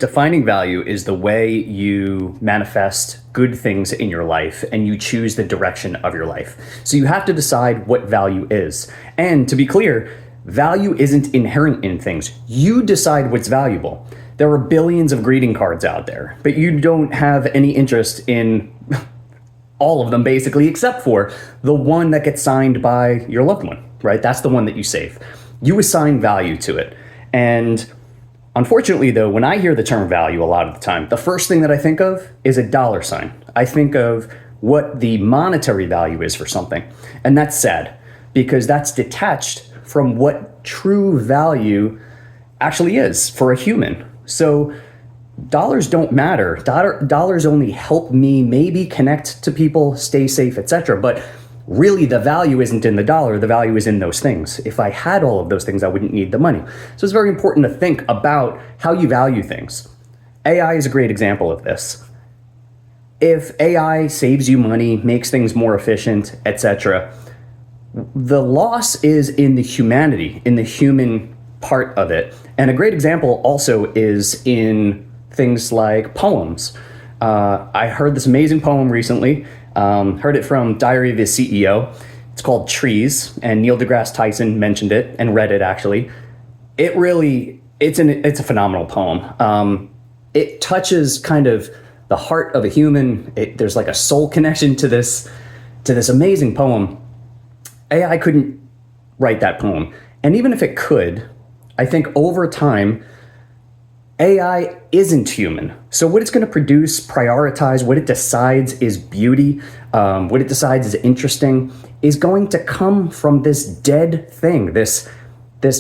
Defining value is the way you manifest good things in your life and you choose the direction of your life. So you have to decide what value is. And to be clear, value isn't inherent in things. You decide what's valuable. There are billions of greeting cards out there, but you don't have any interest in all of them basically, except for the one that gets signed by your loved one, right? That's the one that you save. You assign value to it. And unfortunately, though, when I hear the term value a lot of the time, the first thing that I think of is a dollar sign. I think of what the monetary value is for something. And that's sad because that's detached from what true value actually is for a human. So dollars don't matter. Dollars only help me maybe connect to people, stay safe, etc. But really, the value isn't in the dollar, the value is in those things. If I had all of those things, I wouldn't need the money. So it's very important to think about how you value things. AI is a great example of this. If AI saves you money, makes things more efficient, etc., the loss is in the humanity, in the human part of it. And a great example also is in things like poems. I heard this amazing poem recently. Heard it from Diary of the CEO. It's called Trees, and Neil deGrasse Tyson mentioned it and read it actually. It's a phenomenal poem. It touches kind of the heart of a human. There's like a soul connection to this amazing poem. AI couldn't write that poem. And even if it could, I think over time, AI isn't human. So what it's going to produce, prioritize, what it decides is beauty, what it decides is interesting, is going to come from this dead thing, this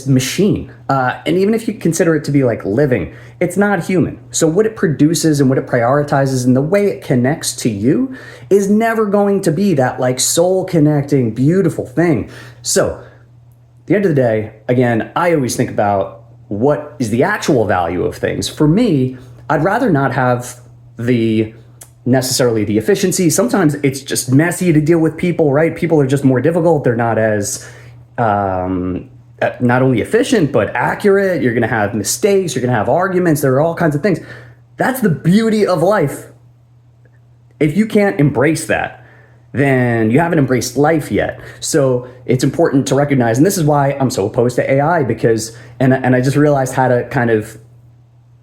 machine. And even if you consider it to be like living, it's not human. So what it produces and what it prioritizes and the way it connects to you is never going to be that like soul connecting, beautiful thing. So at the end of the day, again, I always think about what is the actual value of things. For me, I'd rather not have necessarily the efficiency. Sometimes it's just messy to deal with people, right? People are just more difficult. They're not as, not only efficient, but accurate. You're going to have mistakes. You're going to have arguments. There are all kinds of things. That's the beauty of life. If you can't embrace that, then you haven't embraced life yet. So it's important to recognize, and this is why I'm so opposed to AI, because, and I just realized how to kind of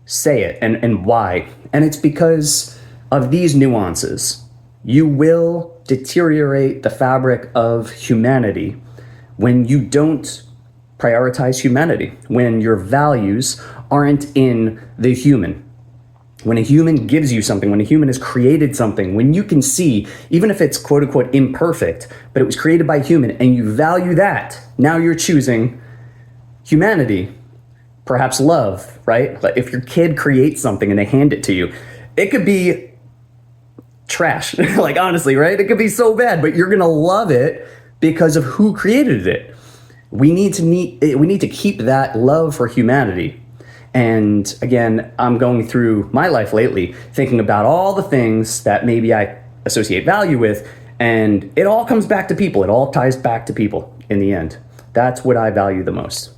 say it and why. And it's because of these nuances. You will deteriorate the fabric of humanity when you don't prioritize humanity, when your values aren't in the human. When a human gives you something, when a human has created something, when you can see, even if it's quote unquote imperfect, but it was created by a human and you value that, now you're choosing humanity, perhaps love, right? Like if your kid creates something and they hand it to you, it could be trash, like honestly, right? It could be so bad, but you're gonna love it because of who created it. We need to keep that love for humanity. And again, I'm going through my life lately, thinking about all the things that maybe I associate value with, and it all comes back to people. It all ties back to people in the end. That's what I value the most.